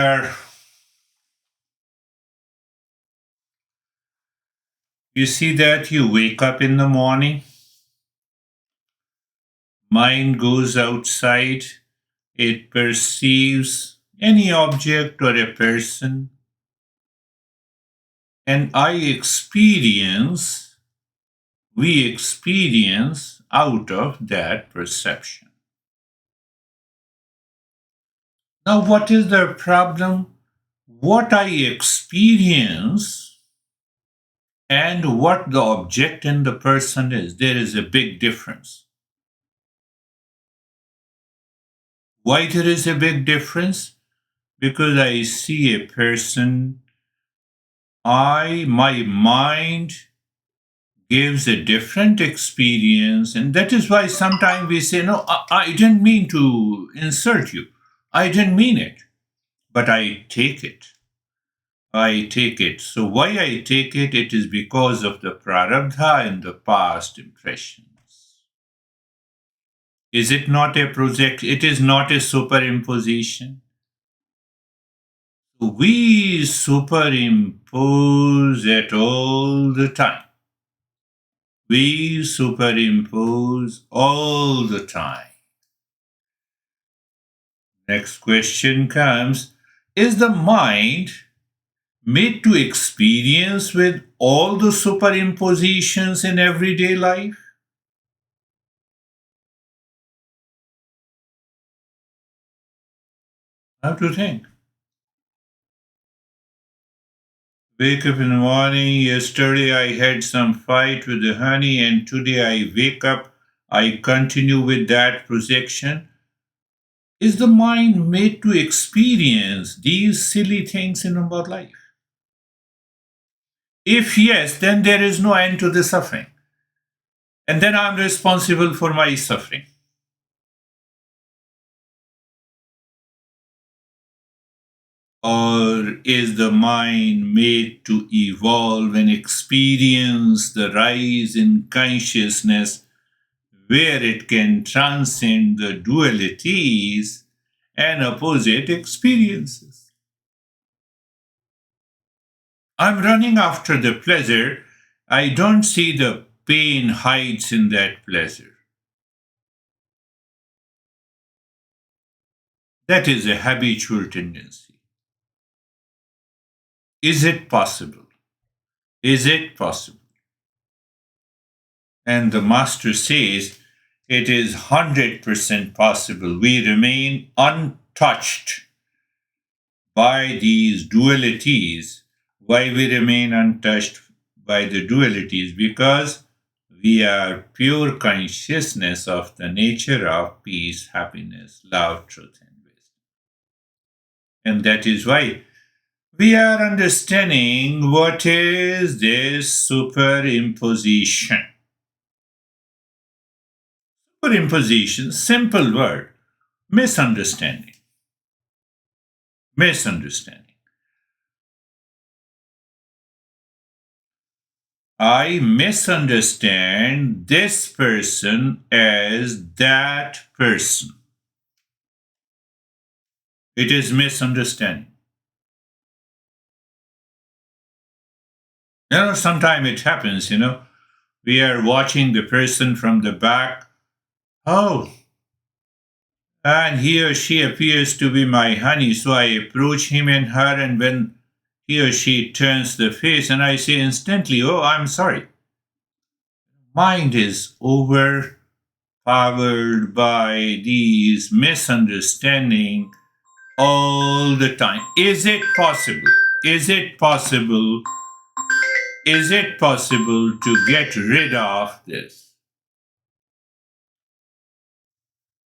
Are- You see that you wake up in the morning, mind goes outside, it perceives any object or a person, and we experience out of that perception. Now, what is the problem? What I experience and what the object and the person is, there is a big difference. Why there is a big difference? Because I see a person, my mind gives a different experience, and that is why sometimes we say, no, I didn't mean to insult you. I didn't mean it, but I take it. I take it. So why I take it? It is because of the prarabdha and the past impressions. Is it not a project? It is not a superimposition. We superimpose it all the time. We superimpose all the time. Next question comes. Is the mind made to experience with all the superimpositions in everyday life? How to think. Wake up in the morning. Yesterday I had some fight with the honey, and today I wake up. I continue with that projection. Is the mind made to experience these silly things in our life? If yes, then there is no end to the suffering. And then I'm responsible for my suffering. Or is the mind made to evolve and experience the rise in consciousness where it can transcend the dualities and opposite experiences? I'm running after the pleasure. I don't see the pain hides in that pleasure. That is a habitual tendency. Is it possible? Is it possible? And the master says it is 100% possible. We remain untouched by these dualities. Why we remain untouched by the dualities? Because we are pure consciousness of the nature of peace, happiness, love, truth, and wisdom. And that is why we are understanding what is this superimposition. Superimposition, simple word, misunderstanding. Misunderstanding. I misunderstand this person as that person. It is misunderstanding. Sometimes it happens, we are watching the person from the back. Oh, and he or she appears to be my honey, so I approach him and her, and when he or she turns the face, and I say instantly, oh, I'm sorry. Mind is overpowered by these misunderstanding all the time. Is it possible? Is it possible? Is it possible to get rid of this?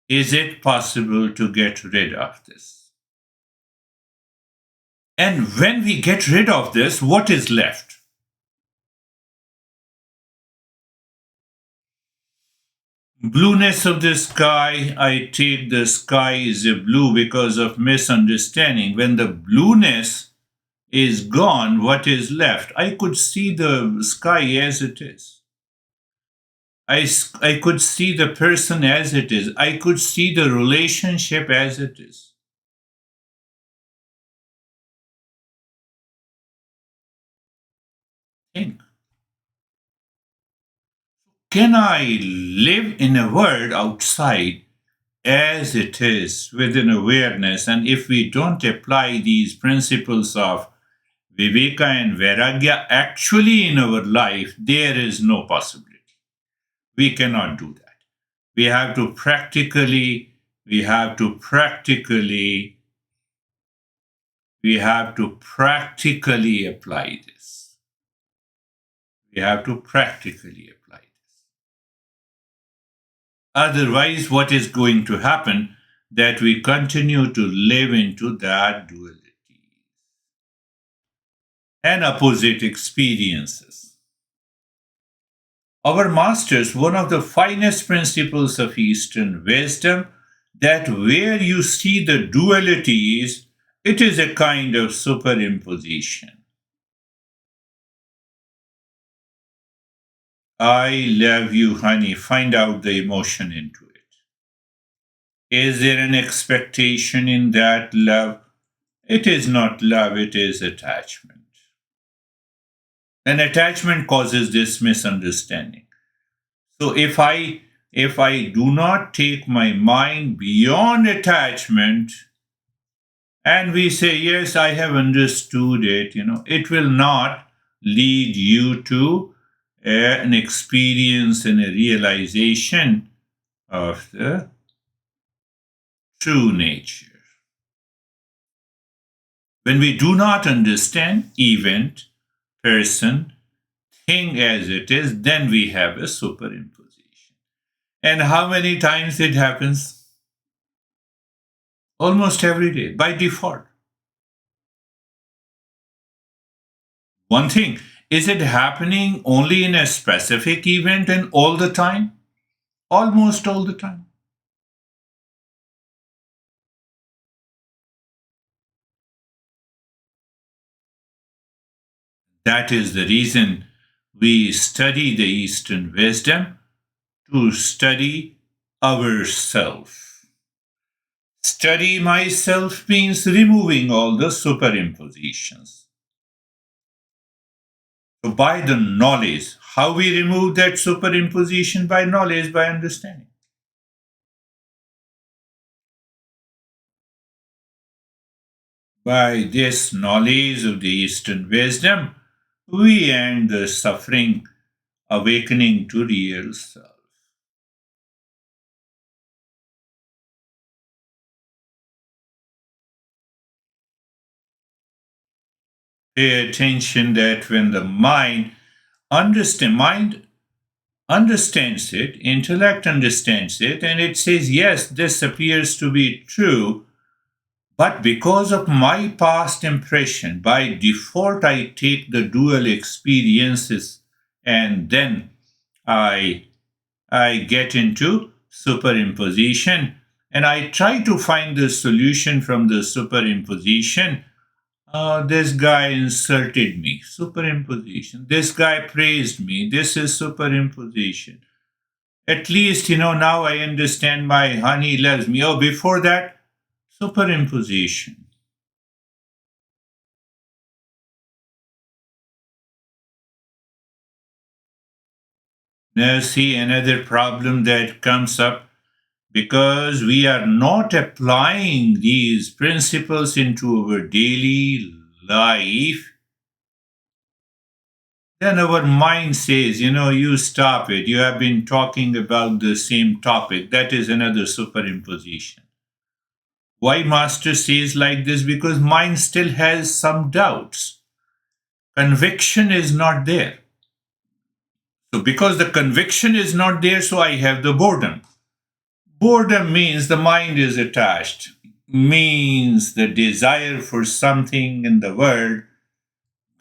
Is it possible to get rid of this? And when we get rid of this, what is left? Blueness of the sky, I take the sky is a blue because of misunderstanding. When the blueness is gone, what is left? I could see the sky as it is. I could see the person as it is. I could see the relationship as it is. think. Can I live in a world outside as it is within awareness? And if we don't apply these principles of Viveka and Vairagya actually in our life, there is no possibility. We cannot do that. We have to practically, we have to practically, we have to practically apply this. We have to practically apply this. Otherwise, what is going to happen? That we continue to live into that duality and opposite experiences. Our masters, one of the finest principles of Eastern wisdom, that where you see the dualities, it is a kind of superimposition. I love you, honey. Find out the emotion into it. Is there an expectation in that love? It is not love, it is attachment. And attachment causes this misunderstanding. So if I do not take my mind beyond attachment and we say, yes, I have understood it, it will not lead you to an experience and a realization of the true nature. When we do not understand event, person, thing as it is, then we have a superimposition. And how many times it happens? Almost every day, by default. One thing, is it happening only in a specific event and all the time? Almost all the time. That is the reason we study the Eastern wisdom, to study ourself. Study myself means removing all the superimpositions. So by the knowledge, how we remove that superimposition? By knowledge, by understanding. By this knowledge of the Eastern wisdom, we end the suffering, awakening to real self. Pay attention that when the mind understands it, intellect understands it, and it says, yes, this appears to be true, but because of my past impression, by default, I take the dual experiences and then I, I get into superimposition and I try to find the solution from the superimposition. This guy insulted me, superimposition. This guy praised me, this is superimposition. At least, now I understand my honey loves me. Oh, before that, superimposition. Now, see another problem that comes up because we are not applying these principles into our daily life. Then our mind says, you stop it. You have been talking about the same topic. That is another superimposition. Why Master says like this? Because mind still has some doubts. Conviction is not there. So, because the conviction is not there, so I have the boredom. Boredom means the mind is attached, means the desire for something in the world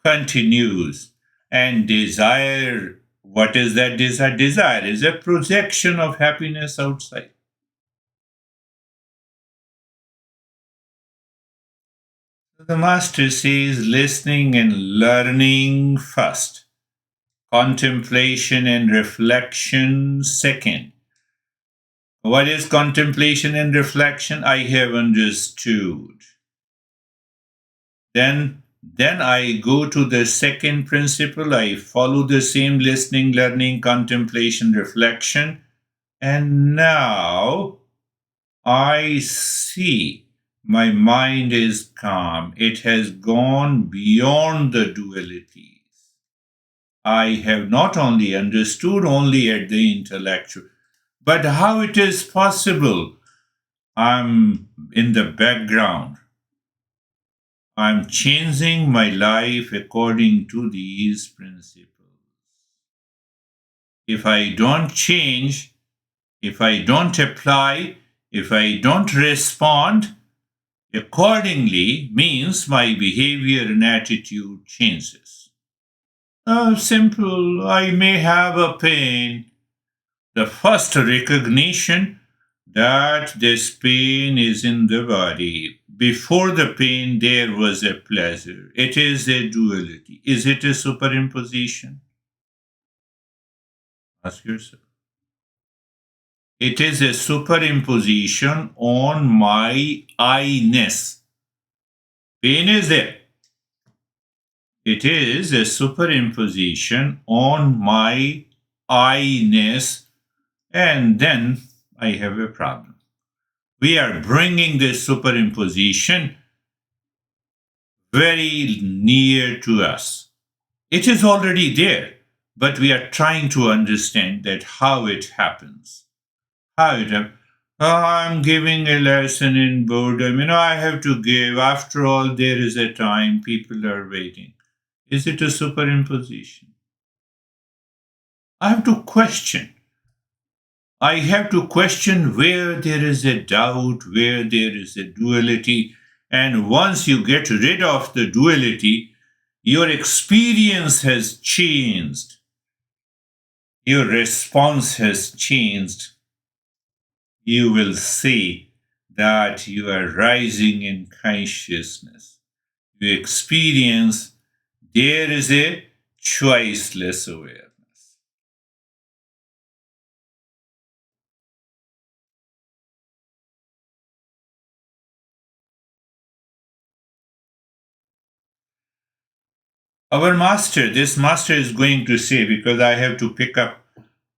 continues. And desire, what is that desire? Desire is a projection of happiness outside. The Master says listening and learning first, contemplation and reflection second. What is contemplation and reflection? I have understood. Then Then I go to the second principle. I follow the same listening, learning, contemplation, reflection. And now I see my mind is calm. It has gone beyond the dualities. I have not only understood only at the intellectual, but how it is possible. I'm in the background. I'm changing my life according to these principles. If I don't change, if I don't apply, if I don't respond accordingly, means my behavior and attitude changes. Simple, I may have a pain. The first recognition that this pain is in the body. Before the pain, there was a pleasure. It is a duality. Is it a superimposition? Ask yourself. It is a superimposition on my I-ness. Pain is there. It is a superimposition on my I-ness, and then I have a problem. We are bringing this superimposition very near to us. It is already there, but we are trying to understand that how it happens. How it happens. Oh, I'm giving a lesson in boredom. I have to give. After all, there is a time people are waiting. Is it a superimposition? I have to question. I have to question where there is a doubt, where there is a duality. And once you get rid of the duality, your experience has changed. Your response has changed. You will see that you are rising in consciousness. You experience there is a choiceless awareness. This master is going to say, because I have to pick up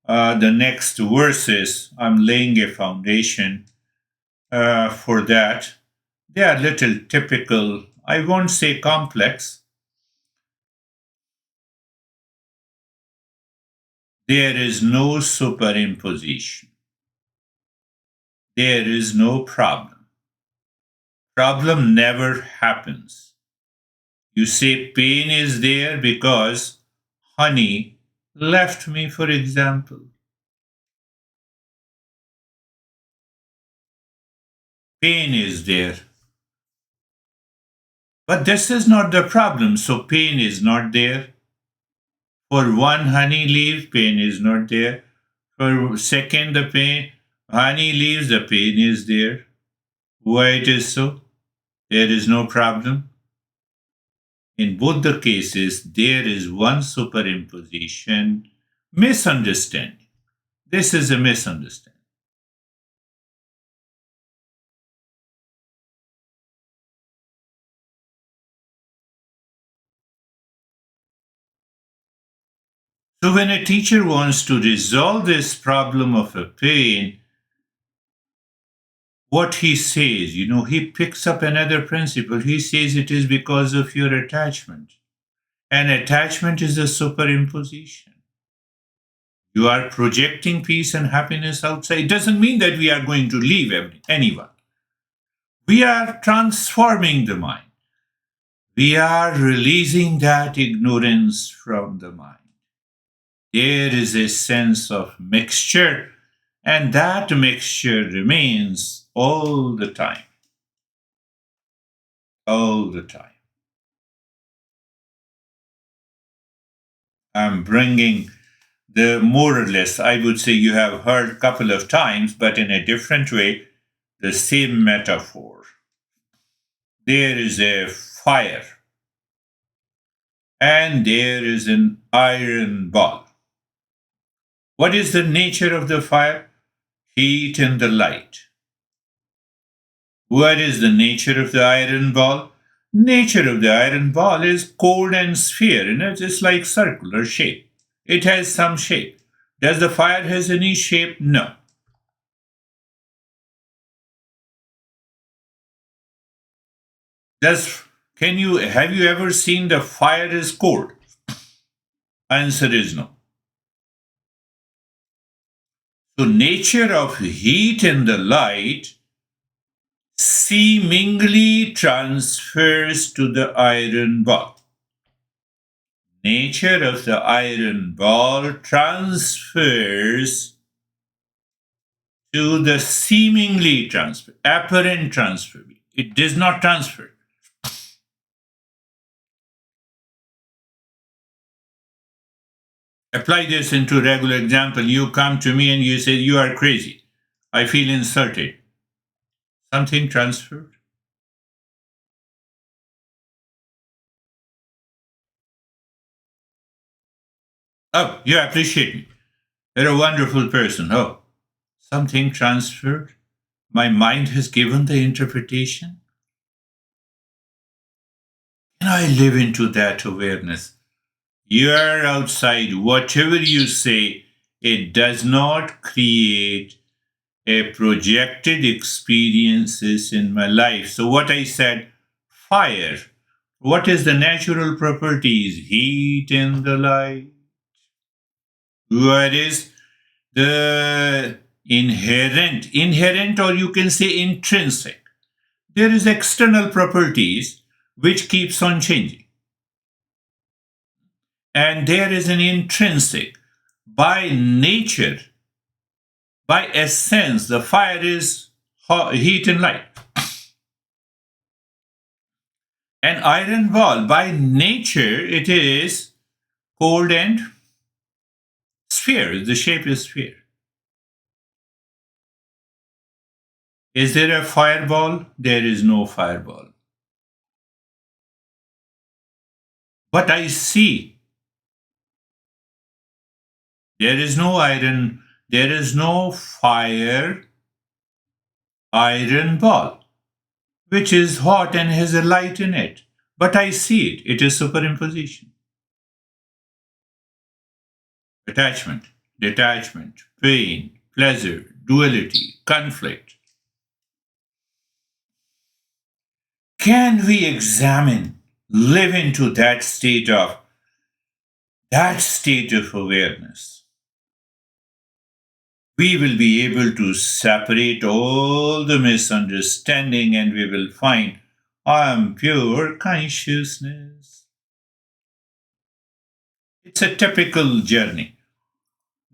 the next verses, I'm laying a foundation for that. They are little typical, I won't say complex. There is no superimposition. There is no problem. Problem never happens. You say pain is there because honey left me, for example. Pain is there. But this is not the problem, so pain is not there. For one honey leaf, pain is not there. For second, the pain, honey leaves, the pain is there. Why it is so? There is no problem. In both the cases, there is one superimposition, misunderstanding. This is a misunderstanding. So, when a teacher wants to resolve this problem of a pain, what he says, he picks up another principle. He says it is because of your attachment. And attachment is a superimposition. You are projecting peace and happiness outside. It doesn't mean that we are going to leave anyone. We are transforming the mind. We are releasing that ignorance from the mind. There is a sense of mixture, and that mixture remains all the time. All the time. I'm bringing the more or less, I would say you have heard a couple of times, but in a different way, the same metaphor. There is a fire, and there is an iron ball. What is the nature of the fire? Heat and the light. What is the nature of the iron ball? Nature of the iron ball is cold and sphere, just like circular shape. It has some shape. Does the fire has any shape? No. Does can you have you ever seen the fire is cold? Answer is no. So nature of heat and the light seemingly transfers to the iron ball. Nature of the iron ball transfers to the seemingly transfer, apparent transfer. It does not transfer. Apply this into regular example. You come to me and you say, you are crazy. I feel insulted. Something transferred. Oh, you appreciate me. You're a wonderful person. Oh, something transferred. My mind has given the interpretation. And I live into that awareness. You are outside. Whatever you say, it does not create a projected experiences in my life. So what I said, fire. What is the natural properties? Heat and the light. What is the inherent, or you can say intrinsic? There is external properties which keeps on changing. And there is an intrinsic. By nature, by essence, the fire is heat and light. An iron ball, by nature, it is cold and sphere. The shape is sphere. Is there a fireball? There is no fireball. But I see there is no iron, there is no fire iron ball, which is hot and has a light in it. But I see it. It is superimposition. Attachment, detachment, pain, pleasure, duality, conflict. Can we examine, live into that state of awareness? We will be able to separate all the misunderstanding and we will find I am pure consciousness. It's a typical journey.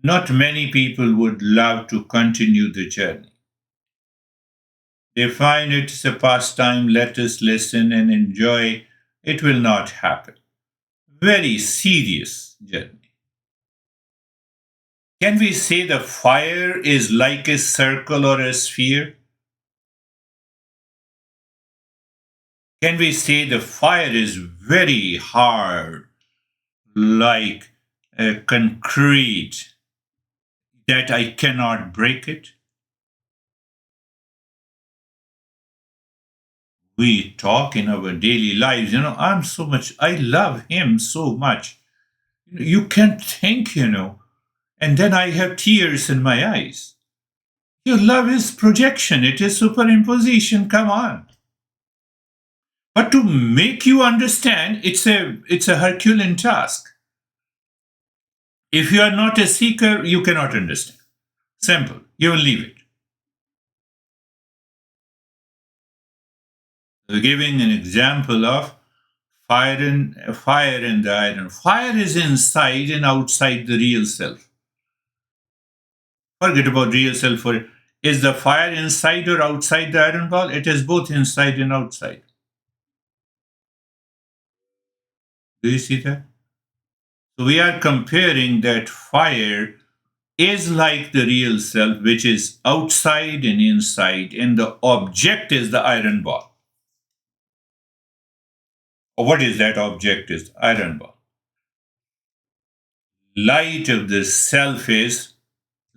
Not many people would love to continue the journey. They find it's a pastime, let us listen and enjoy. It will not happen. Very serious journey. Can we say the fire is like a circle or a sphere? Can we say the fire is very hard, like a concrete, that I cannot break it? We talk in our daily lives, I love him so much. You can't think, and then I have tears in my eyes. Your love is projection, it is superimposition, come on. But to make you understand, it's a Herculean task. If you are not a seeker, you cannot understand. Simple. You will leave it. Giving an example of fire and the iron. Fire is inside and outside the real self. Forget about real self for it. Is the fire inside or outside the iron ball? It is both inside and outside. Do you see that? So we are comparing that fire is like the real self, which is outside and inside, and the object is the iron ball. Or what is that object? Is the iron ball. Light of the self is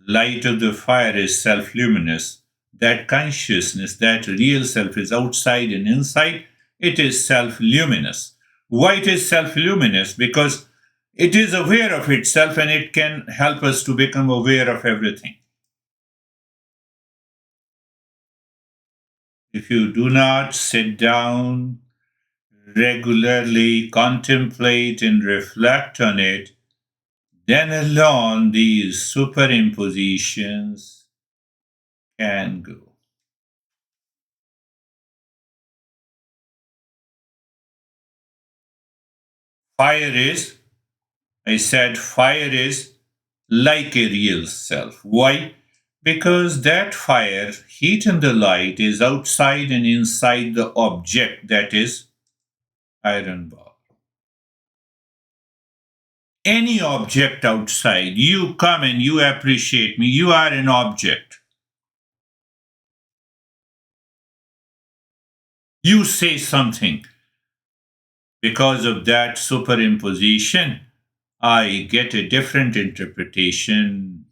light of the fire is self luminous. That consciousness, that real self is outside and inside, it is self-luminous. Why it is self-luminous? Because it is aware of itself and it can help us to become aware of everything. If you do not sit down, regularly contemplate and reflect on it, then alone these superimpositions can go. Fire is, I said, fire is like a real self. Why? Because that fire, heat and the light, is outside and inside the object that is iron ball. Any object outside, you come and you appreciate me, you are an object. You say something. Because of that superimposition, I get a different interpretation.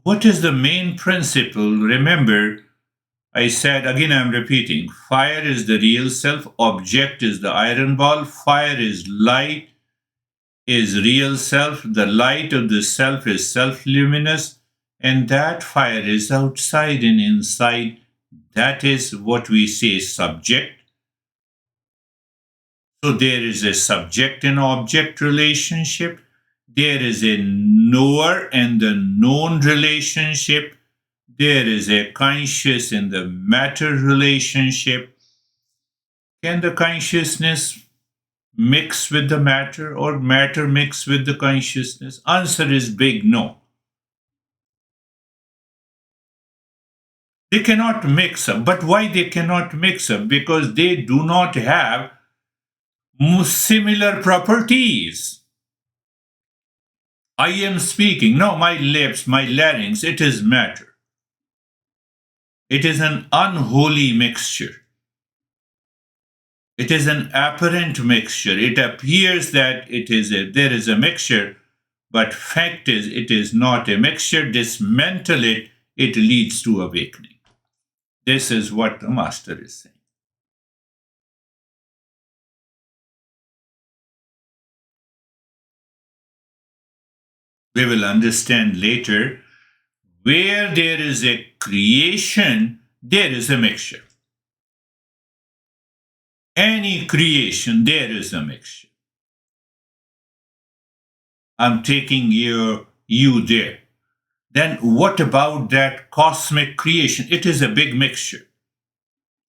What is the main principle? Remember, I said, again I'm repeating, fire is the real self, object is the iron ball, fire is light, is real self, the light of the self is self-luminous, and that fire is outside and inside. That is what we say subject. So there is a subject and object relationship. There is a knower and the known relationship. There is a conscious and the matter relationship. Can the consciousness mix with the matter or matter mix with the consciousness? Answer is big no. They cannot mix up. But why they cannot mix up? Because they do not have similar properties. I am speaking. No, my lips, my larynx, it is matter. It is an unholy mixture. It is an apparent mixture. It appears that there is a mixture, but fact is it is not a mixture. Dismantle it, it leads to awakening. This is what the master is saying. We will understand later, where there is a creation, there is a mixture. Any creation, there is a mixture. I'm taking you there. Then what about that cosmic creation? It is a big mixture.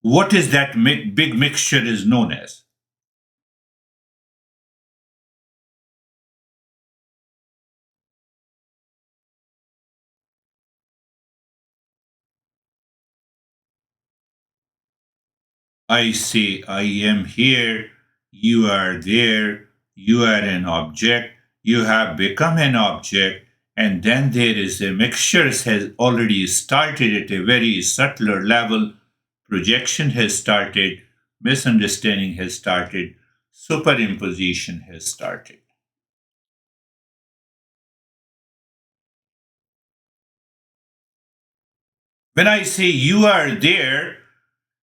What is that big mixture is known as? I say, I am here, you are there, you are an object, you have become an object, and then there is a mixture has already started at a very subtler level. Projection has started, misunderstanding has started, superimposition has started. When I say you are there,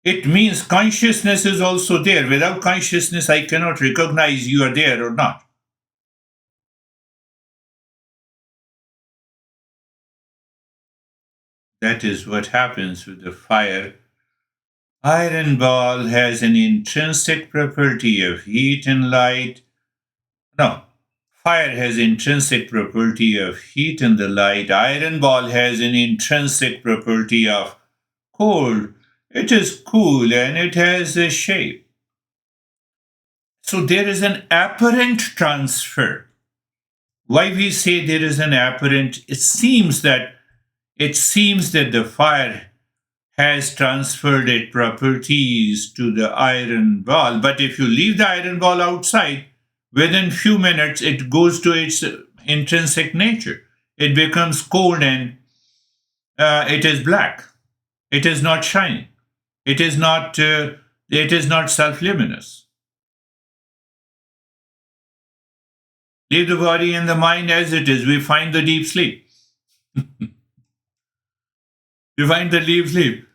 it means consciousness is also there. Without consciousness, I cannot recognize you are there or not. That is what happens with the fire. Iron ball has an intrinsic property of heat and light. No, fire has intrinsic property of heat and the light. Iron ball has an intrinsic property of cold. It is cool and it has a shape. So there is an apparent transfer. Why we say there is an apparent? It seems that the fire has transferred its properties to the iron ball. But if you leave the iron ball outside, within few minutes it goes to its intrinsic nature. It becomes cold and it is black. It is not shining. It is not. It is not self-luminous. Leave the body and the mind as it is. We find the deep sleep. We find the deep sleep.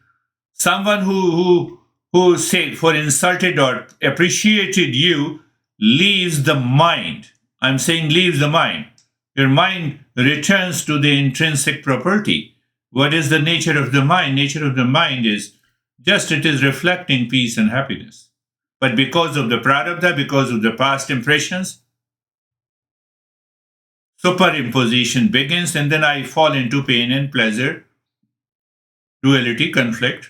Someone who say for insulted or appreciated you leaves the mind. I'm saying leaves the mind. Your mind returns to the intrinsic property. What is the nature of the mind? Nature of the mind is just it is reflecting peace and happiness. But because of the prarabdha, because of the past impressions, superimposition begins, and then I fall into pain and pleasure, duality, conflict.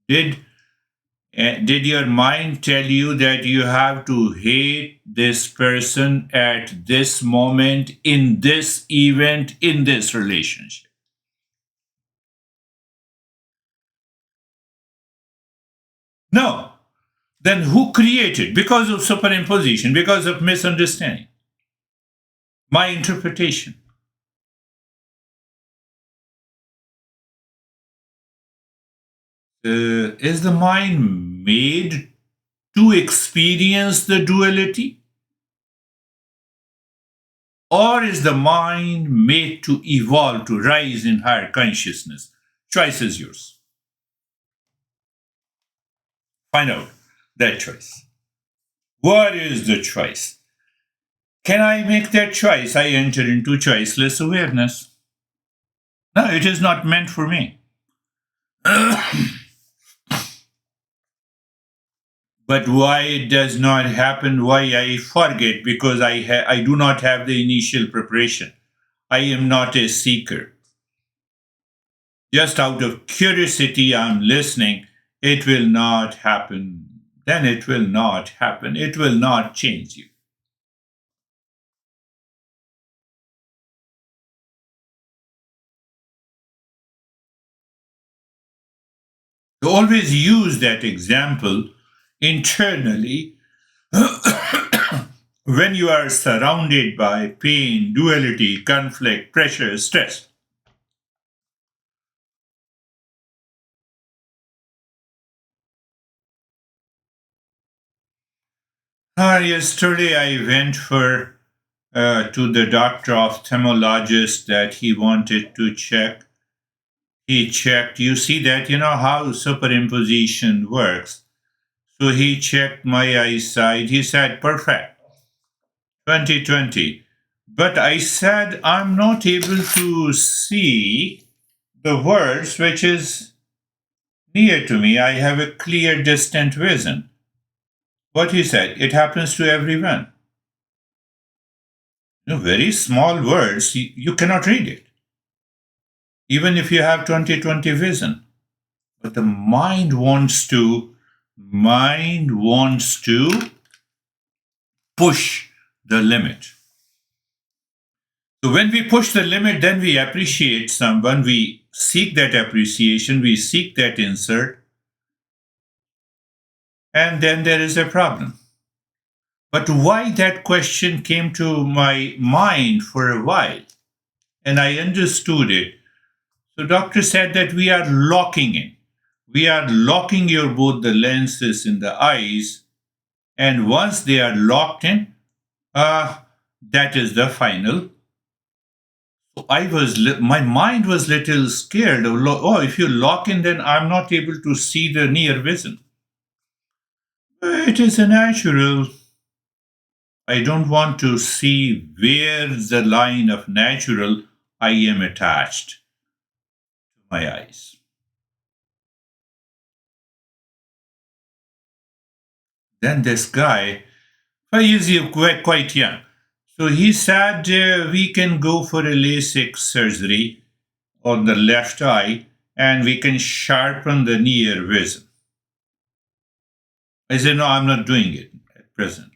Did did your mind tell you that you have to hate this person at this moment, in this event, in this relationship? No. Then who created? Because of superimposition, because of misunderstanding. My interpretation. Is the mind made to experience the duality? Or is the mind made to evolve, to rise in higher consciousness? Choice is yours. Find out that choice. What is the choice? Can I make that choice? I enter into choiceless awareness. No, it is not meant for me. But why it does not happen, why I forget, because I do not have the initial preparation. I am not a seeker. Just out of curiosity, I'm listening. It will not happen. Then it will not happen. It will not change you. So always use that example internally when you are surrounded by pain, duality, conflict, pressure, stress. Yesterday I went for to the doctor ophthalmologist that he wanted to check. He checked. You see that how superimposition works. So he checked my eyesight. He said perfect, 20/20. But I said I'm not able to see the words which is near to me. I have a clear, distant vision. What he said, it happens to everyone. Very small words, you cannot read it, even if you have 20/20 vision. But the mind wants to push the limit. So when we push the limit, then we appreciate someone, we seek that appreciation, we seek that insert, and then there is a problem. But why that question came to my mind for a while, and I understood it. So doctor said that we are locking in. We are locking your both the lenses in the eyes, and once they are locked in, that is the final. So my mind was little scared. Oh, if you lock in, then I'm not able to see the near vision. It is a natural. I don't want to see where the line of natural I am attached to my eyes. Then this guy, he is quite young. So he said we can go for a LASIK surgery on the left eye and we can sharpen the near vision. I said, no, I'm not doing it at present.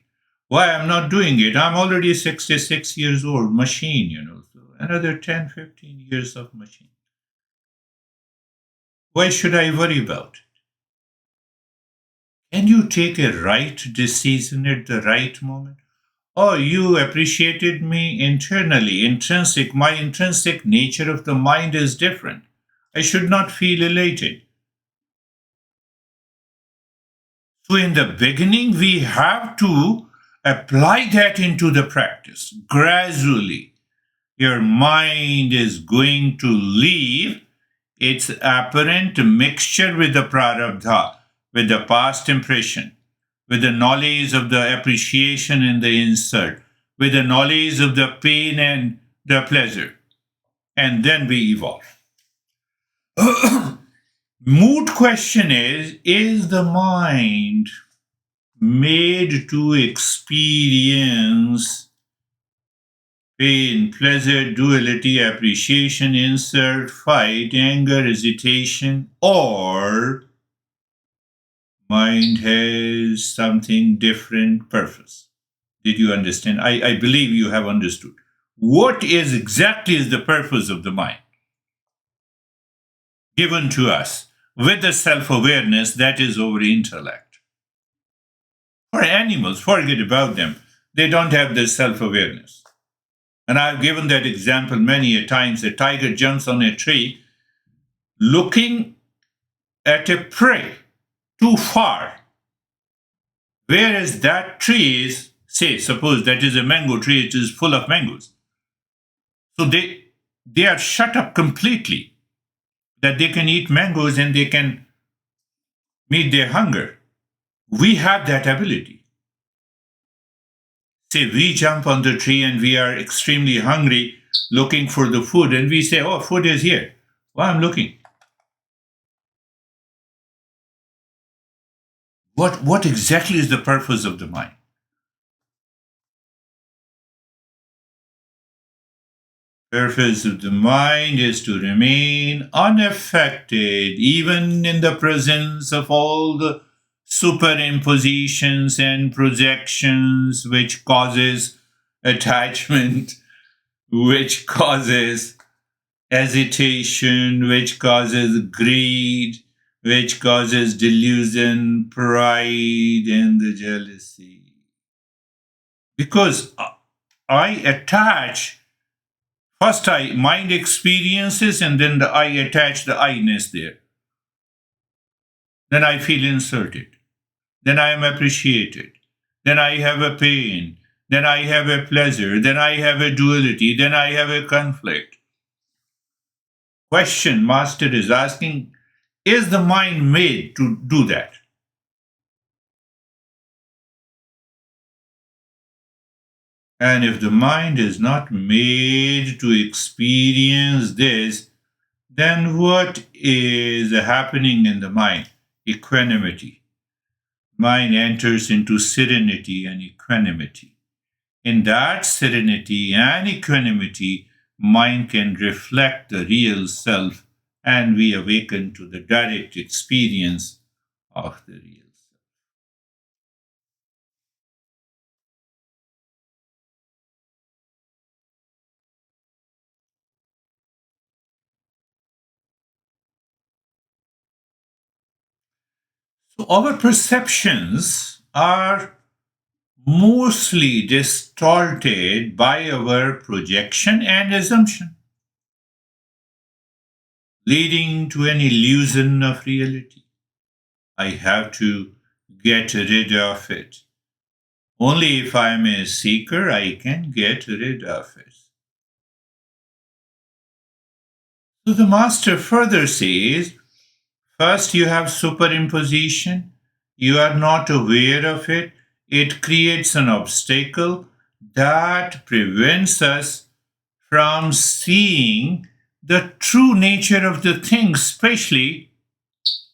Why I'm not doing it? I'm already 66 years old, machine. So another 10, 15 years of machine. Why should I worry about it? Can you take a right decision at the right moment? Oh, you appreciated me internally, intrinsic. My intrinsic nature of the mind is different. I should not feel elated. So, in the beginning, we have to apply that into the practice gradually. Your mind is going to leave its apparent mixture with the prarabdha, with the past impression, with the knowledge of the appreciation in the insert, with the knowledge of the pain and the pleasure, and then we evolve. Moot question is the mind made to experience pain, pleasure, duality, appreciation, insert, fight, anger, hesitation, or mind has something different purpose? Did you understand? I believe you have understood. What is exactly is the purpose of the mind given to us with the self-awareness that is our intellect? For animals, forget about them. They don't have this self-awareness. And I've given that example many a times. A tiger jumps on a tree looking at a prey too far. Whereas that tree is, say, suppose that is a mango tree, it is full of mangoes. So they are shut up completely, that they can eat mangoes and they can meet their hunger. We have that ability. Say we jump on the tree and we are extremely hungry, looking for the food, and we say, oh, food is here. Well, I'm looking. What exactly is the purpose of the mind? Purpose of the mind is to remain unaffected, even in the presence of all the superimpositions and projections which causes attachment, which causes hesitation, which causes greed, which causes delusion, pride, and the jealousy. Because I attach, first I mind experiences and then I attach the I-ness there. Then I feel inserted. Then I am appreciated. Then I have a pain. Then I have a pleasure. Then I have a duality. Then I have a conflict. Question Master is asking, is the mind made to do that? And if the mind is not made to experience this, then what is happening in the mind? Equanimity. Mind enters into serenity and equanimity. In that serenity and equanimity, mind can reflect the real self and we awaken to the direct experience of the real self. So our perceptions are mostly distorted by our projection and assumption, leading to an illusion of reality. I have to get rid of it. Only if I'm a seeker, I can get rid of it. So the master further says, first you have superimposition, you are not aware of it, it creates an obstacle that prevents us from seeing the true nature of the thing, especially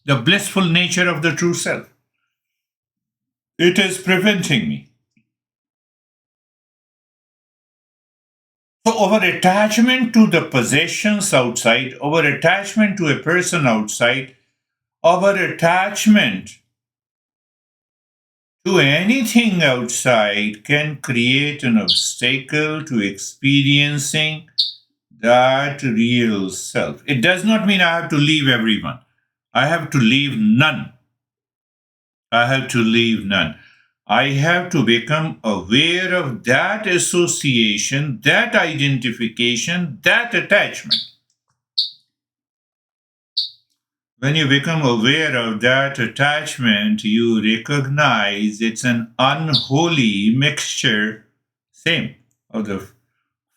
the blissful nature of the true self. It is preventing me. So, our attachment to the possessions outside, our attachment to a person outside, our attachment to anything outside can create an obstacle to experiencing that real self. It does not mean I have to leave everyone. I have to leave none. I have to leave none. I have to become aware of that association, that identification, that attachment. When you become aware of that attachment, you recognize it's an unholy mixture, same, of the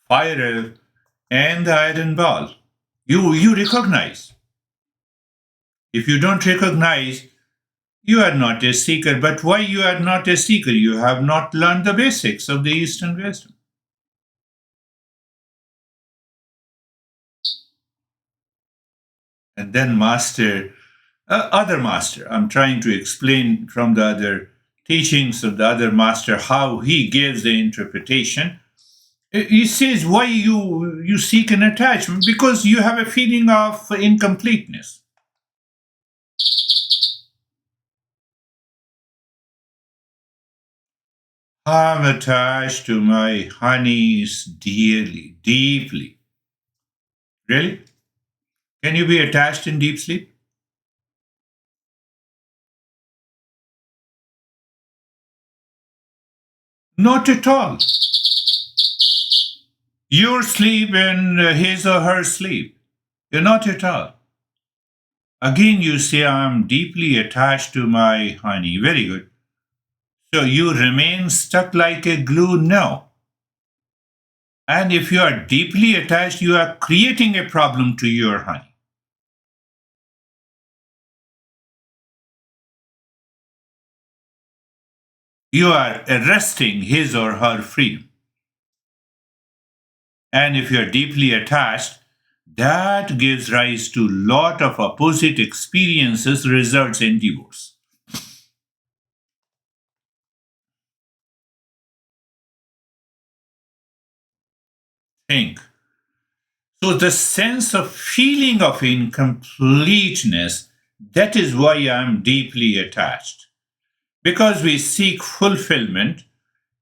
fire and the iron ball. You recognize. If you don't recognize, you are not a seeker. But why you are not a seeker? You have not learned the basics of the Eastern wisdom. And then other master, I'm trying to explain from the other teachings of the other master how he gives the interpretation. He says, why you seek an attachment? Because you have a feeling of incompleteness. I'm attached to my honeys dearly, deeply. Really? Can you be attached in deep sleep? Not at all. Your sleep and his or her sleep. You're not at all. Again, you say, I'm deeply attached to my honey. Very good. So you remain stuck like a glue? No. And if you are deeply attached, you are creating a problem to your honey. You are arresting his or her freedom. And if you are deeply attached, that gives rise to lot of opposite experiences, results in divorce. Think. So the sense of feeling of incompleteness, that is why I am deeply attached. Because we seek fulfillment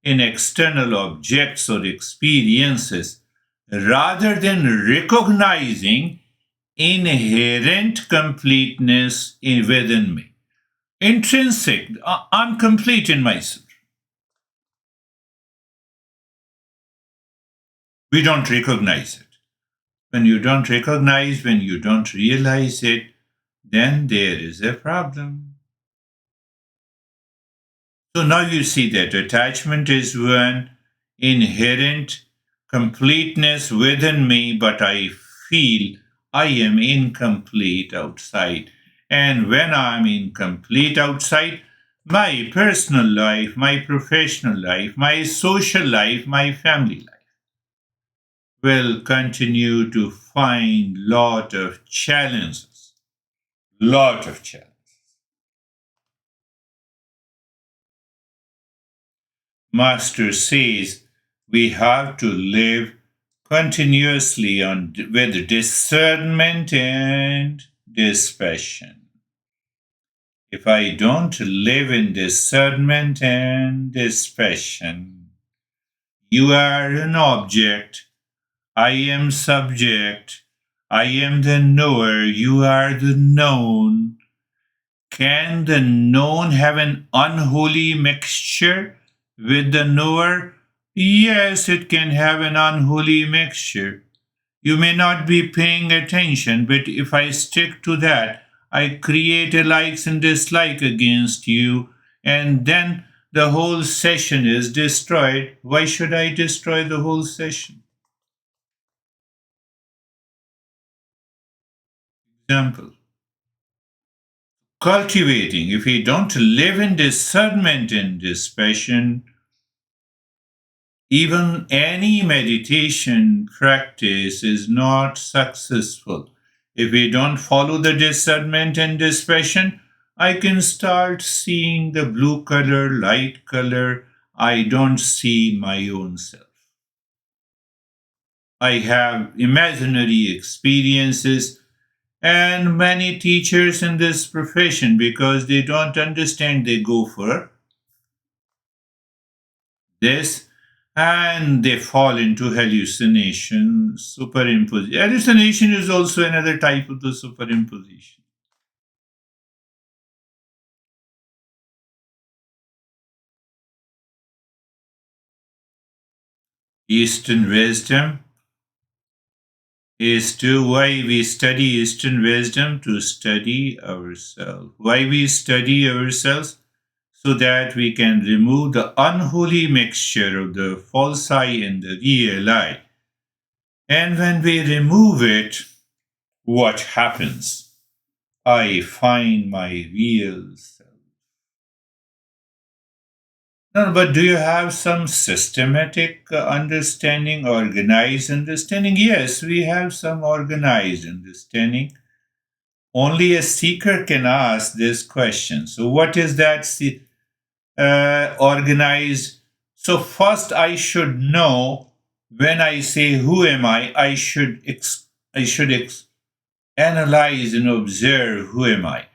in external objects or experiences rather than recognizing inherent completeness within me. Intrinsic, I'm complete in myself. We don't recognize it. When you don't recognize, when you don't realize it, then there is a problem. So now you see that attachment is one inherent completeness within me, but I feel I am incomplete outside. And when I'm incomplete outside, my personal life, my professional life, my social life, my family life will continue to find lot of challenges. Lot of challenges. Master says we have to live continuously with discernment and dispassion. If I don't live in discernment and dispassion, you are an object, I am subject, I am the knower, you are the known. Can the known have an unholy mixture with the knower? Yes, it can have an unholy mixture. You may not be paying attention, but if I stick to that, I create a likes and dislike against you, and then the whole session is destroyed. Why should I destroy the whole session? Example. Cultivating. If we don't live in discernment and dispassion, even any meditation practice is not successful. If we don't follow the discernment and dispassion, I can start seeing the blue color, light color. I don't see my own self. I have imaginary experiences and many teachers in this profession, because they don't understand, they go for this and they fall into hallucination, superimposition. Hallucination is also another type of the superimposition. Eastern wisdom is to why we study Eastern wisdom, to study ourselves. Why we study ourselves? So that we can remove the unholy mixture of the false I and the real I. And when we remove it, what happens? I find my real self. No, but do you have some systematic understanding, organized understanding? Yes, we have some organized understanding. Only a seeker can ask this question. So, what is that organized? So, first, I should know when I say, "Who am I?" I should analyze and observe, who am I?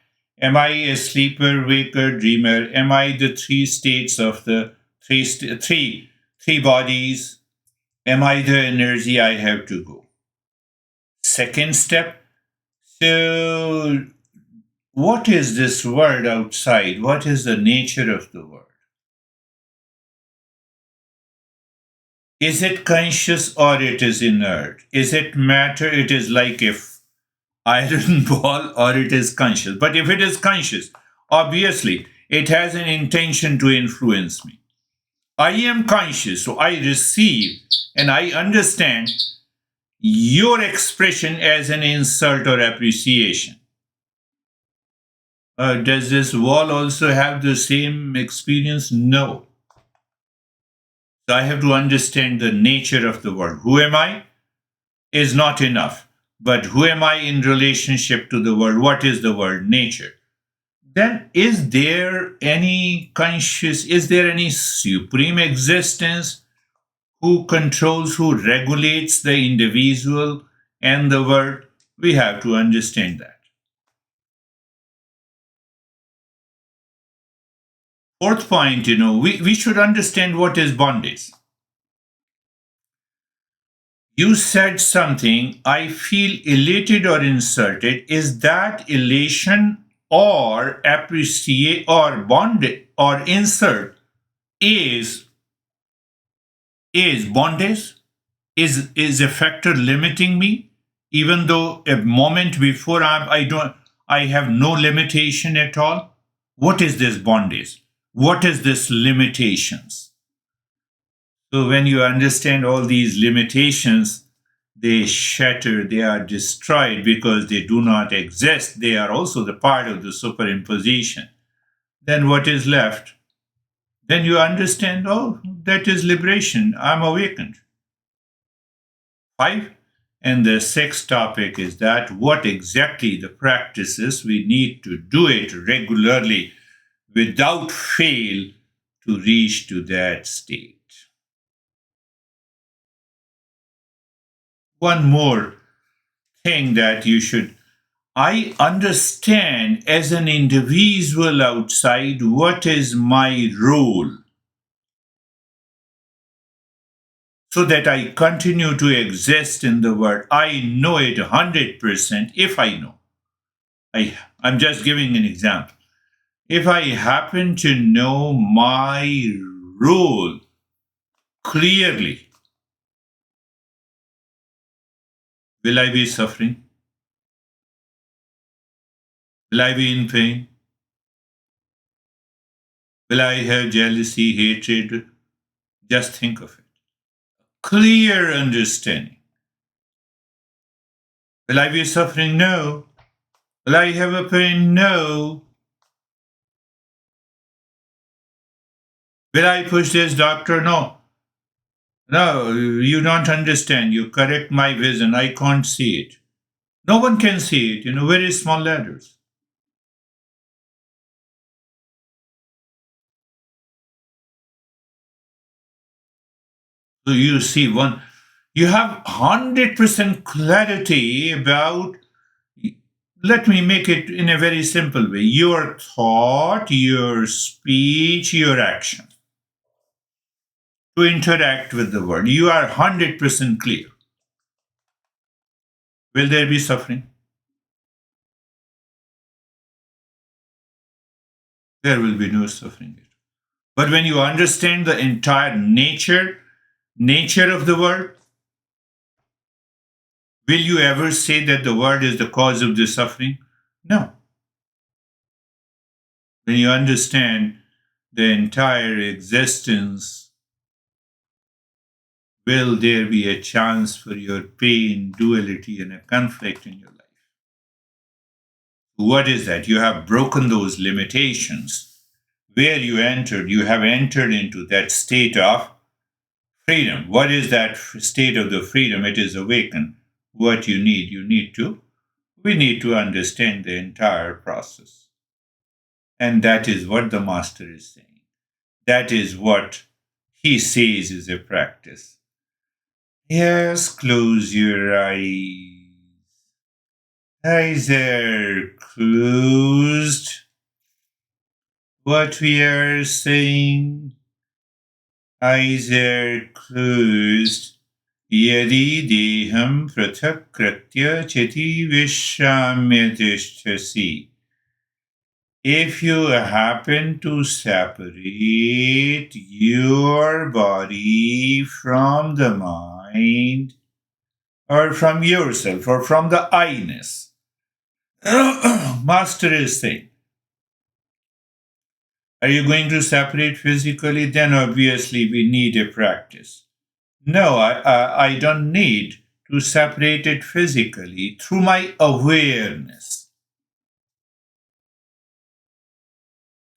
Am I a sleeper, waker, dreamer? Am I the three states of the three bodies? Am I the energy I have to go? Second step. So, what is this world outside? What is the nature of the world? Is it conscious or it is inert? Is it matter? It is like a iron ball, or it is conscious. But if it is conscious, obviously it has an intention to influence me. I am conscious, so I receive and I understand your expression as an insult or appreciation. Does this wall also have the same experience? No. So I have to understand the nature of the world. Who am I is not enough. But who am I in relationship to the world? What is the world? Nature. Then is there any supreme existence who controls, who regulates the individual and the world? We have to understand that. Fourth point, we should understand what is bondage. You said something, I feel elated or insulted. Is that elation or appreciate or bondage or insult is is bondage? Is a factor limiting me, even though a moment before I have no limitation at all? What is this bondage? What is this limitations? So when you understand all these limitations, they shatter, they are destroyed because they do not exist. They are also the part of the superimposition. Then what is left? Then you understand, oh, that is liberation. I'm awakened. Five. And the sixth topic is that what exactly the practices we need to do it regularly without fail to reach to that state. One more thing that you should I understand as an individual outside what is my role so that I continue to exist in the world. I know it 100% if I know. I'm just giving an example. If I happen to know my role clearly, will I be suffering? Will I be in pain? Will I have jealousy, hatred? Just think of it. Clear understanding. Will I be suffering? No. Will I have a pain? No. Will I push this doctor? No. No, you don't understand. You correct my vision. I can't see it. No one can see it, very small letters. So you see you have 100% clarity about, let me make it in a very simple way, your thought, your speech, your action to interact with the world. You are 100% clear. Will there be suffering? There will be no suffering. But when you understand the entire nature of the world, will you ever say that the world is the cause of the suffering? No. When you understand the entire existence, will there be a chance for your pain, duality, and a conflict in your life? What is that? You have broken those limitations. Where you have entered into that state of freedom. What is that state of the freedom? It is awaken. What we need to understand the entire process. And that is what the master is saying. That is what he says is a practice. Yes, close your eyes. Eyes are closed. What we are saying, eyes are closed. Yadi deham prathak kratya cheti vishamya tishtasi. If you happen to separate your body from the mind, or from yourself, or from the I-ness, Master is saying, are you going to separate physically? Then obviously we need a practice. No, I don't need to separate it physically through my awareness.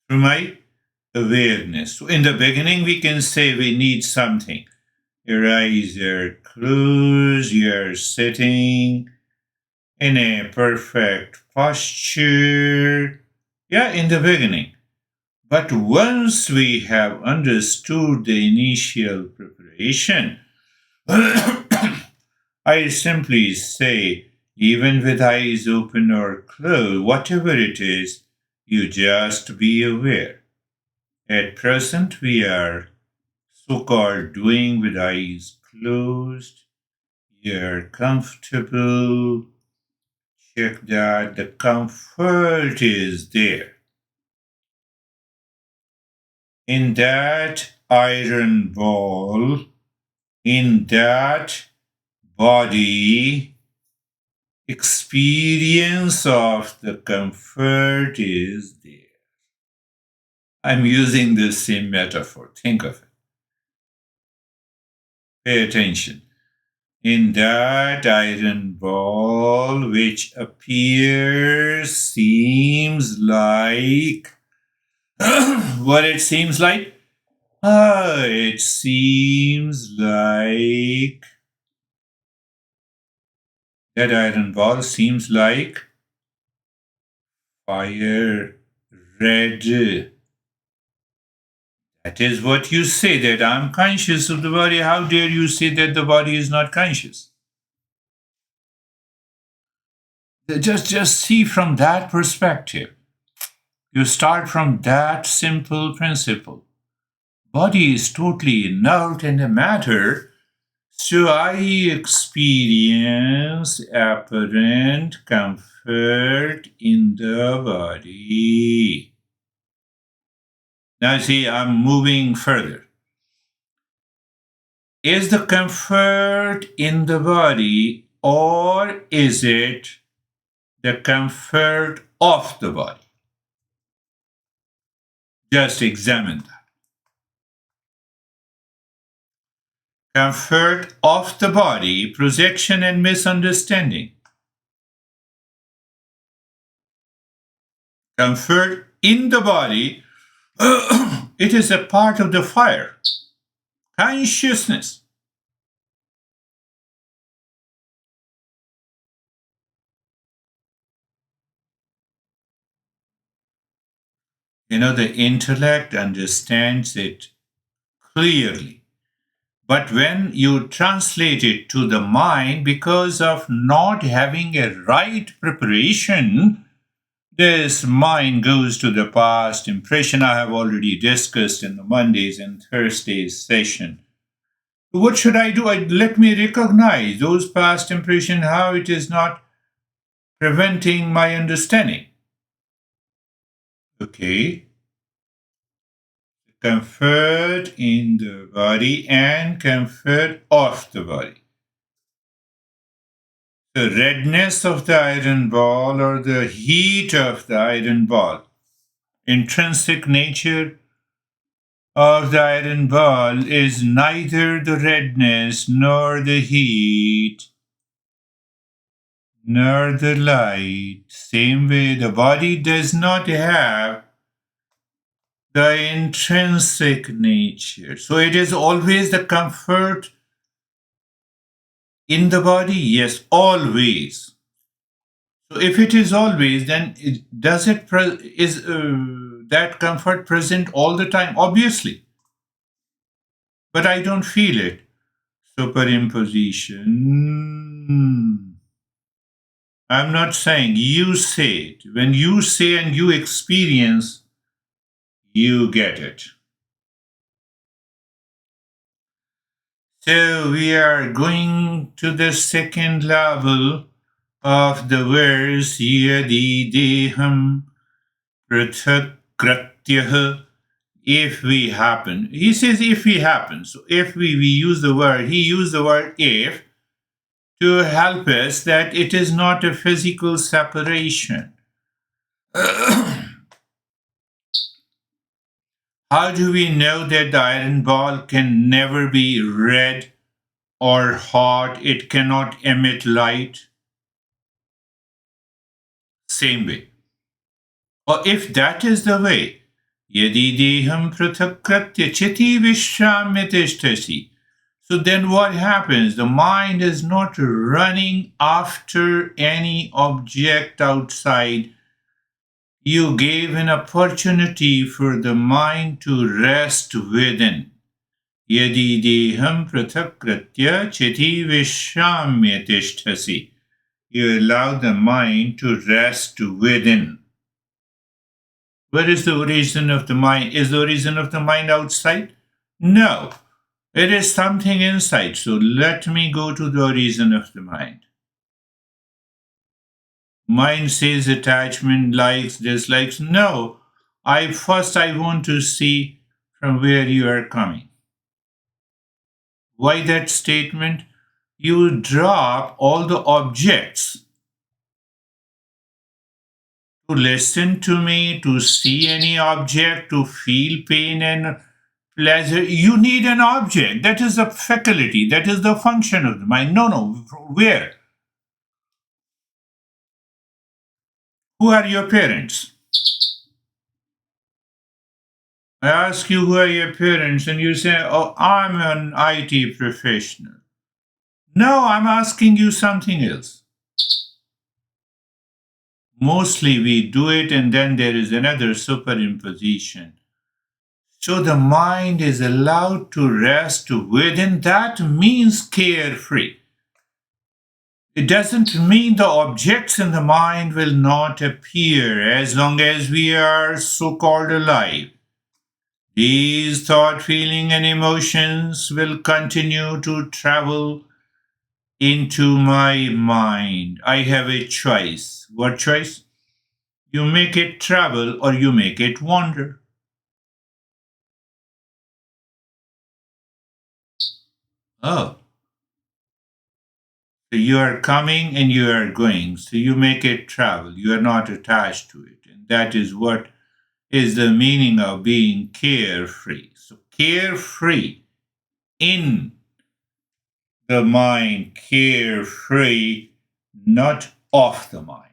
Through my awareness. So in the beginning, we can say we need something. Your eyes are closed, you're sitting in a perfect posture. Yeah, in the beginning. But once we have understood the initial preparation, I simply say, even with eyes open or closed, whatever it is, you just be aware. At present, we are so called doing with eyes closed. You're comfortable. Check that the comfort is there. In that iron ball, in that body, experience of the comfort is there. I'm using the same metaphor. Think of it. Pay attention. In that iron ball, which appears, seems like what it seems like? It seems like that iron ball seems like fire red. That is what you say, that I'm conscious of the body. How dare you say that the body is not conscious? Just see from that perspective. You start from that simple principle. Body is totally inert and a matter, so I experience apparent comfort in the body. Now see, I'm moving further. Is the comfort in the body, or is it the comfort of the body? Just examine that. Comfort of the body, projection and misunderstanding. Comfort in the body, it is a part of the fire. Consciousness. The intellect understands it clearly. But when you translate it to the mind, because of not having a right preparation, this mind goes to the past impression I have already discussed in the Mondays and Thursdays session. What should I do? Let me recognize those past impressions, how it is not preventing my understanding. Okay. Comfort in the body and comfort of the body. The redness of the iron ball or the heat of the iron ball. Intrinsic nature of the iron ball is neither the redness nor the heat nor the light. Same way, the body does not have the intrinsic nature. So it is always the comfort in the body? Yes, always. So if it is always, then is that comfort present all the time? Obviously, but I don't feel it. Superimposition. I'm not saying, you say it. When you say and you experience, you get it. So we are going to the second level of the verse, yadi deham prathak. If we happen, he says if we happen. So if we use the word, he used the word if to help us that it is not a physical separation. How do we know that the iron ball can never be red or hot? It cannot emit light. Same way. Or if that is the way, yadi deham prathakratya chiti vishramyateshtasi. So then what happens? The mind is not running after any object outside. You gave an opportunity for the mind to rest within. Yadi deham prathakratya chiti vishamyatishtasi. You allow the mind to rest within. Where is the origin of the mind? Is the origin of the mind outside? No. It is something inside. So let me go to the origin of the mind. Mind says attachment, likes, dislikes. No. I want to see from where you are coming. Why that statement? You drop all the objects to listen to me, to see any object, to feel pain and pleasure. You need an object. That is the faculty, that is the function of the mind. No. Where? Who are your parents? I ask you who are your parents, and you say, oh, I'm an IT professional. No, I'm asking you something else. Mostly we do it, and then there is another superimposition. So the mind is allowed to rest within. That means carefree. It doesn't mean the objects in the mind will not appear as long as we are so called alive. These thought, feeling, and emotions will continue to travel into my mind. I have a choice. What choice? You make it travel or you make it wander. Oh, so you are coming and you are going. So you make it travel. You are not attached to it. And that is what is the meaning of being carefree. So carefree in the mind, carefree, not off the mind.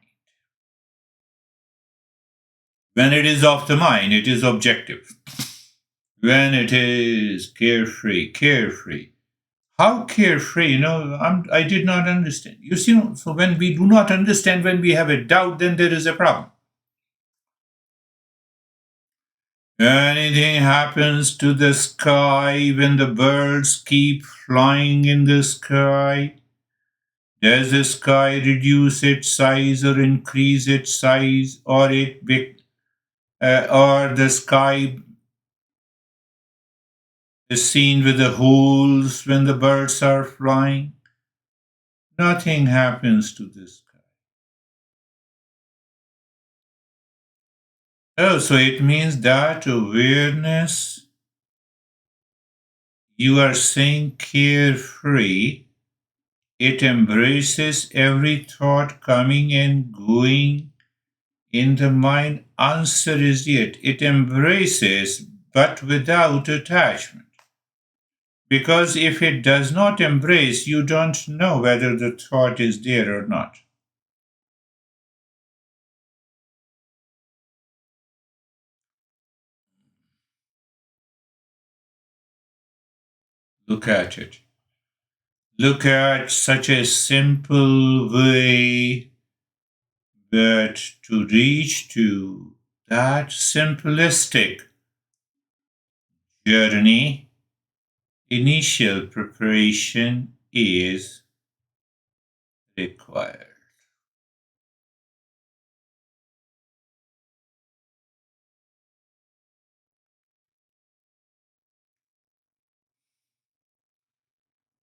When it is off the mind, it is objective. When it is carefree. How carefree? I did not understand. You see, so when we do not understand, when we have a doubt, then there is a problem. Anything happens to the sky when the birds keep flying in the sky? Does the sky reduce its size or increase its size, or or the sky is seen with the holes when the birds are flying? Nothing happens to the sky. Oh, so it means that awareness, you are saying carefree, it embraces every thought coming and going in the mind. Answer is yet. It embraces, but without attachment. Because if it does not embrace, you don't know whether the thought is there or not. Look at it. Look at such a simple way, but to reach to that simplistic journey, initial preparation is required.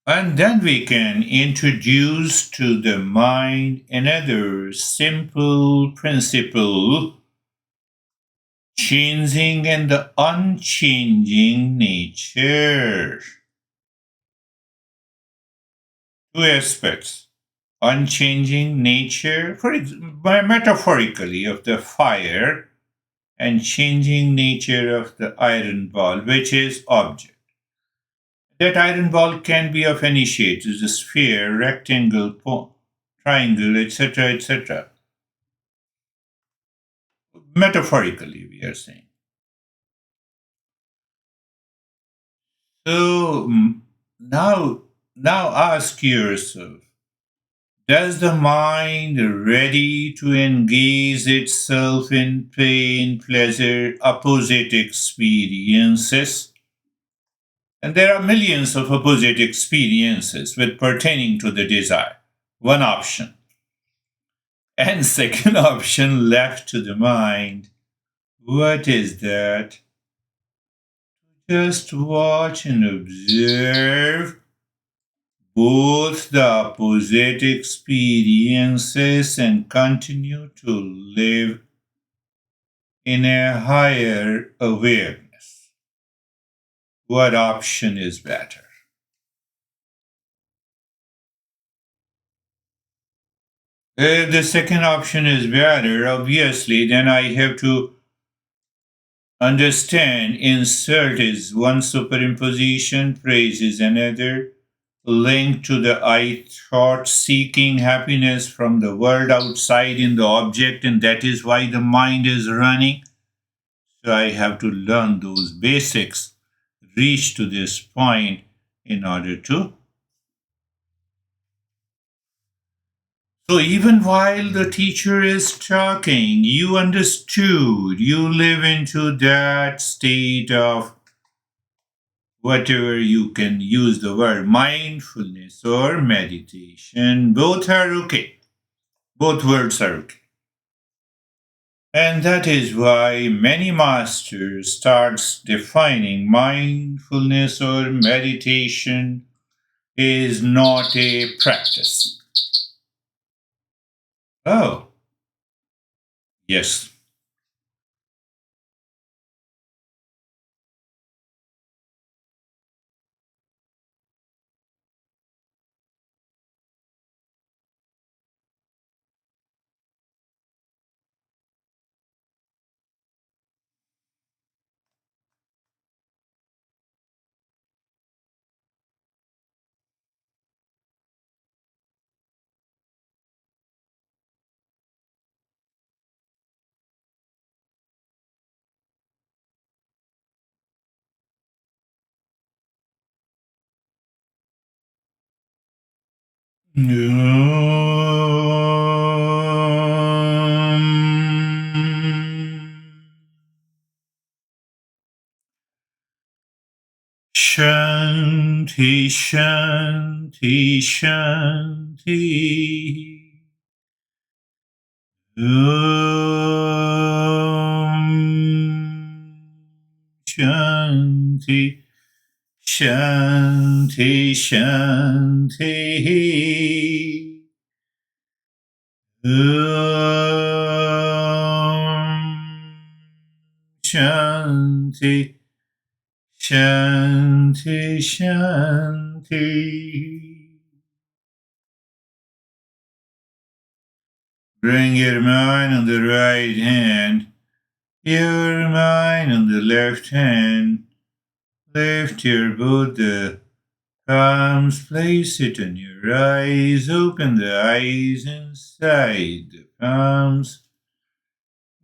And then we can introduce to the mind another simple principle, changing and the unchanging nature. Two aspects: unchanging nature, metaphorically, of the fire, and changing nature of the iron ball, which is object. That iron ball can be of any shape, it's a sphere, rectangle, triangle, etc., etc. Metaphorically, we are saying. So now ask yourself: does the mind ready to engage itself in pain, pleasure, opposite experiences? And there are millions of opposite experiences with pertaining to the desire. One option. And second option left to the mind. What is that? Just watch and observe both the opposite experiences and continue to live in a higher awareness. What option is better? If the second option is better, obviously, then I have to understand insert is one superimposition, praise is another, linked to the I thought seeking happiness from the world outside in the object, and that is why the mind is running. So I have to learn those basics, reach to this point in order to. So even while the teacher is talking, you understood, you live into that state of whatever you can use the word mindfulness or meditation. Both are okay. Both words are okay. And that is why many masters starts defining mindfulness or meditation is not a practice. Oh, yes. Shanti, Shanti, Shanti. Shanti, Shanti, Shanti. Shanti, Shanti, Shanti. Bring your mind on the right hand, your mind on the left hand. Lift your Buddha palms, place it on your eyes, open the eyes inside the palms.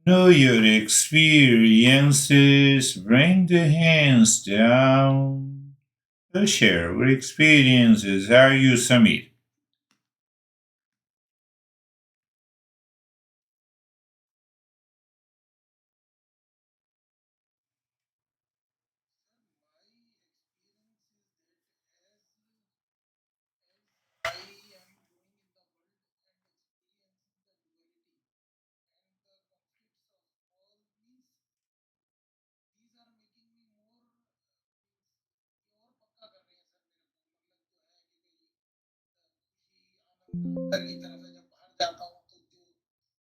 Know your experiences, bring the hands down. Share our experiences. How are you, Samir? अंदर की तरफ है, जब बाहर जाता हूँ तो जो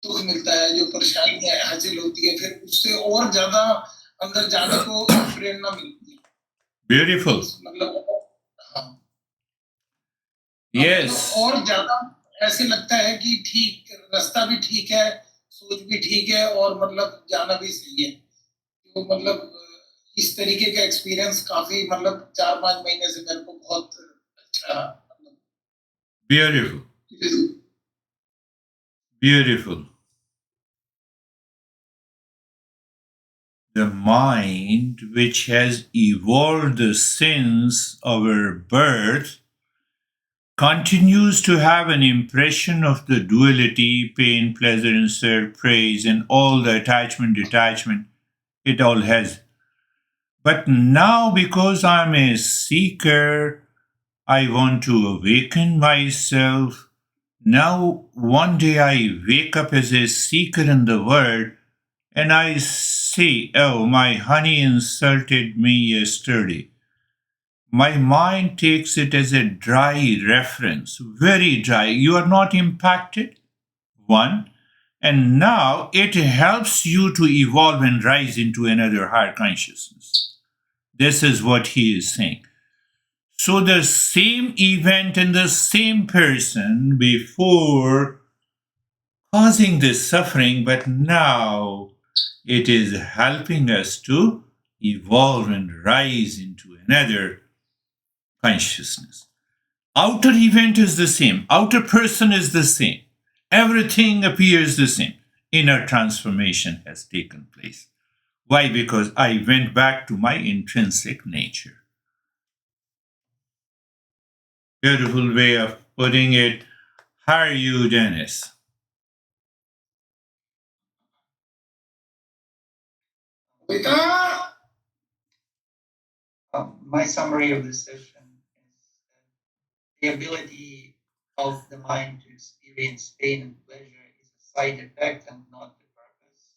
दुख मिलता है, जो परेशानियां हासिल होती है, फिर उससे और ज्यादा अंदर जाने को प्रेरणा मिलती है। Beautiful. मतलब हाँ, Yes. और ज्यादा ऐसे लगता है कि ठीक रास्ता भी ठीक है, सोच भी ठीक है और मतलब जाना भी सही है। तो मतलब इस तरीके का एक्सपीरियंस काफी मतलब 4-5 महीने से मेरे को बहुत अच्छा मतलब Beautiful. Beautiful. The mind, which has evolved since our birth, continues to have an impression of the duality, pain, pleasure, insert, praise, and all the attachment, detachment it all has. But now, because I'm a seeker, I want to awaken myself. Now, one day I wake up as a seeker in the world and I say, oh, my honey insulted me yesterday. My mind takes it as a dry reference, very dry. You are not impacted, one. And now it helps you to evolve and rise into another higher consciousness. This is what he is saying. So the same event in the same person before causing this suffering, but now it is helping us to evolve and rise into another consciousness. Outer event is the same, outer person is the same, everything appears the same. Inner transformation has taken place. Why? Because I went back to my intrinsic nature. Beautiful way of putting it. How are you, Dennis? बेटा my summary of this session is the ability of the mind to experience pain and pleasure is a side effect and not the purpose.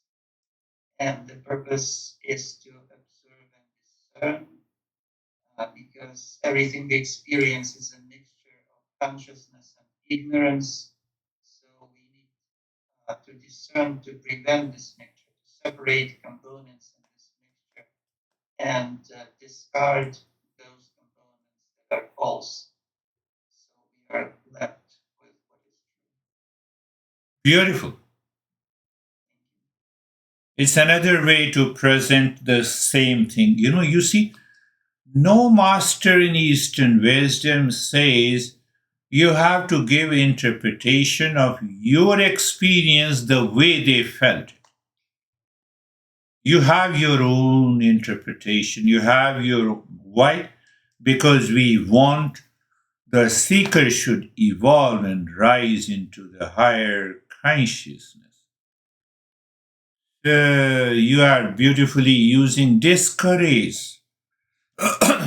And the purpose is to observe and discern because everything we experience is a mixture of consciousness and ignorance. So we need to discern to prevent this mixture, to separate components in this mixture and discard those components that are false. So we are left with what is true. Beautiful. It's another way to present the same thing. You see, no master in Eastern wisdom says you have to give interpretation of your experience the way they felt. You have your own interpretation. You have your why? Because we want the seeker should evolve and rise into the higher consciousness. You are beautifully using discourage.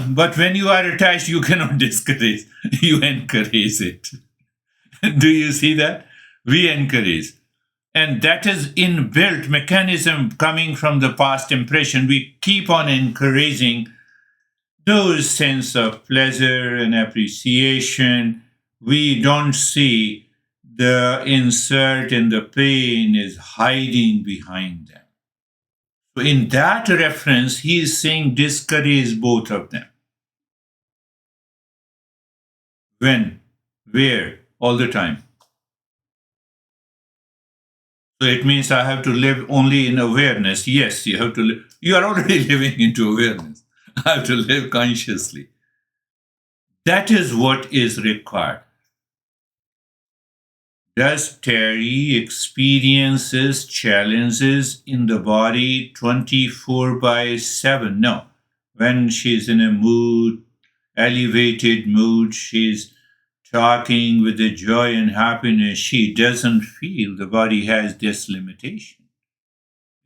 But when you are attached, you cannot discourage. You encourage it. Do you see that? We encourage. And that is inbuilt mechanism coming from the past impression. We keep on encouraging those sense of pleasure and appreciation. We don't see the insert and the pain is hiding behind them. So in that reference, he is saying discourage both of them. When? Where? All the time. So it means I have to live only in awareness. Yes, you have to live. You are already living into awareness. I have to live consciously. That is what is required. Does Terry experiences challenges in the body 24 by 7? No. When she's in a mood, elevated mood. She's talking with the joy and happiness. She doesn't feel the body has this limitation.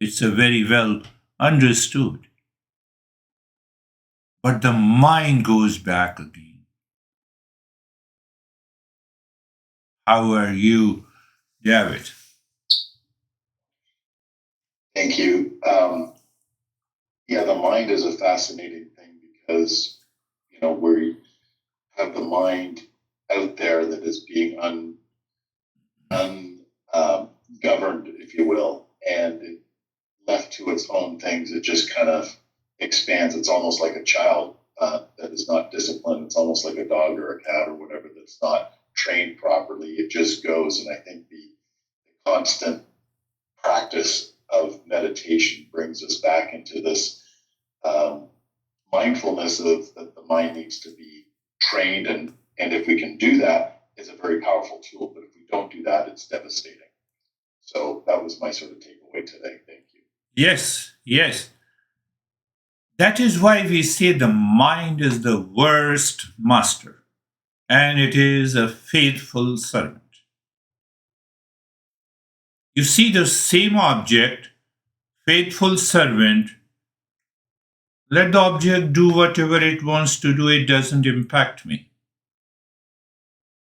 It's a very well understood. But the mind goes back again. How are you, David? Thank you. Yeah, the mind is a fascinating thing because, we have the mind out there that is being ungoverned, if you will, and left to its own things, it just kind of expands. It's almost like a child that is not disciplined. It's almost like a dog or a cat or whatever that's not trained properly. It just goes. And I think the constant practice of meditation brings us back into this mindfulness of that the mind needs to be trained. And if we can do that, it's a very powerful tool. But if we don't do that, it's devastating. So that was my sort of takeaway today. Thank you. Yes, yes. That is why we say the mind is the worst master and it is a faithful servant. You see the same object, faithful servant, let the object do whatever it wants to do, it doesn't impact me.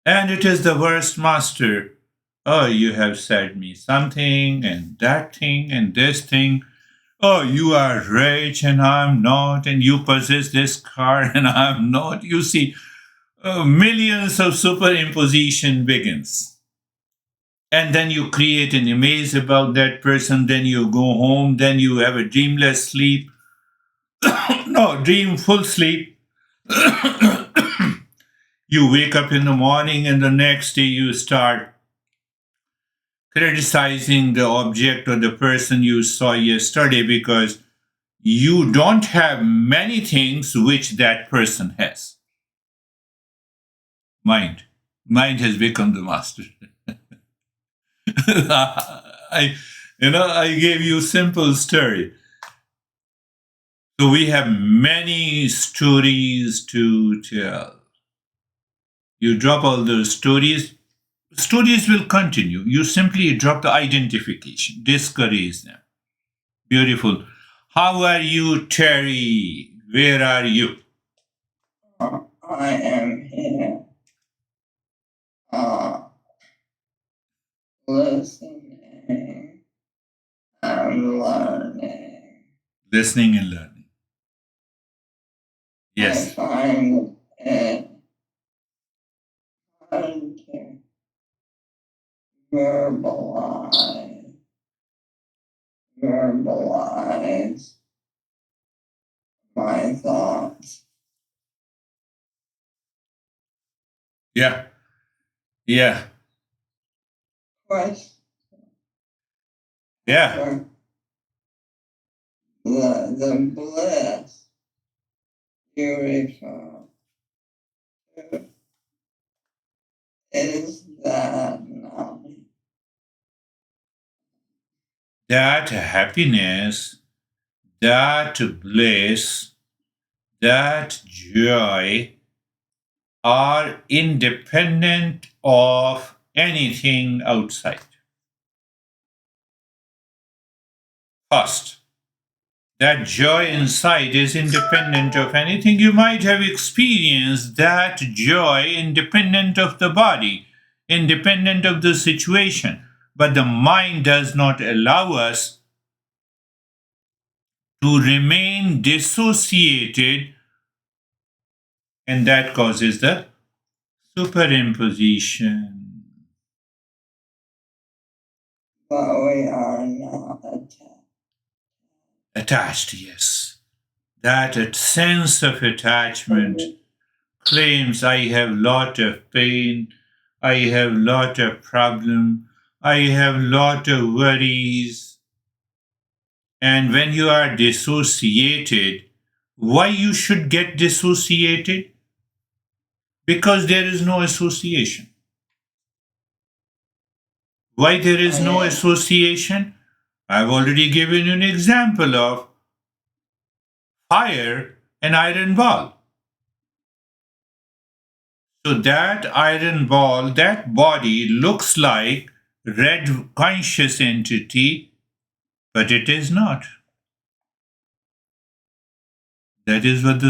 And it is the worst master. Oh, you have said me something and that thing and this thing. Oh, you are rich and I'm not, and you possess this car and I'm not. You see, millions of superimposition begins. And then you create an image about that person, then you go home, then you have a dreamless sleep. No, dreamful sleep. You wake up in the morning and the next day you start criticizing the object or the person you saw yesterday because you don't have many things which that person has. Mind has become the master. I gave you simple story. So we have many stories to tell. You drop all those stories will continue. You simply drop the identification, discourage them. Beautiful. How are you, Terry? Where are you? I am here. Listening and learning. Listening and learning. Yes. I find it hard to verbalize my thoughts. Yeah. Yeah. Question. Yeah. The bliss you refer to is that knowledge. That happiness, that bliss, that joy are independent of anything outside. First, that joy inside is independent of anything. You might have experienced that joy independent of the body, independent of the situation. But the mind does not allow us to remain dissociated, and that causes the superimposition. But we are not Attached, yes. That sense of attachment claims I have lot of pain, I have lot of problem, I have lot of worries. And when you are dissociated, why you should get dissociated? Because there is no association. Why there is no association? I've already given you an example of fire and iron ball. So that iron ball, that body looks like red conscious entity, but it is not. That is what the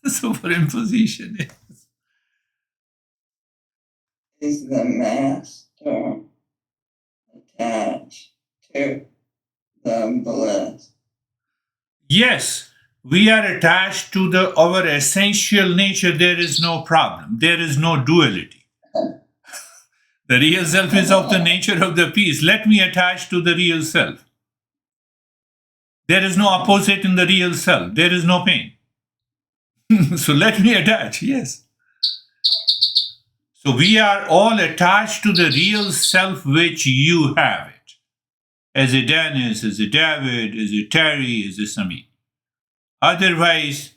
superimposition is. Is the master attached to the bliss? Yes, we are attached to our essential nature. There is no problem. There is no duality. The real self is of the nature of the peace. Let me attach to the real self. There is no opposite in the real self. There is no pain. So let me attach, yes. So we are all attached to the real self which you have it. As a Dennis, as a David, as a Terry, as a Sami. Otherwise,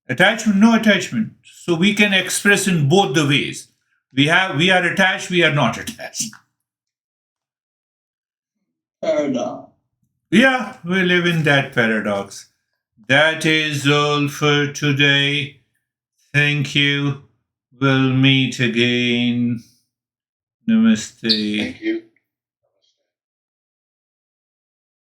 attachment, no attachment. So we can express in both the ways. We are attached, we are not attached. Paradox. Yeah, we live in that paradox. That is all for today. Thank you. We'll meet again. Namaste. Thank you.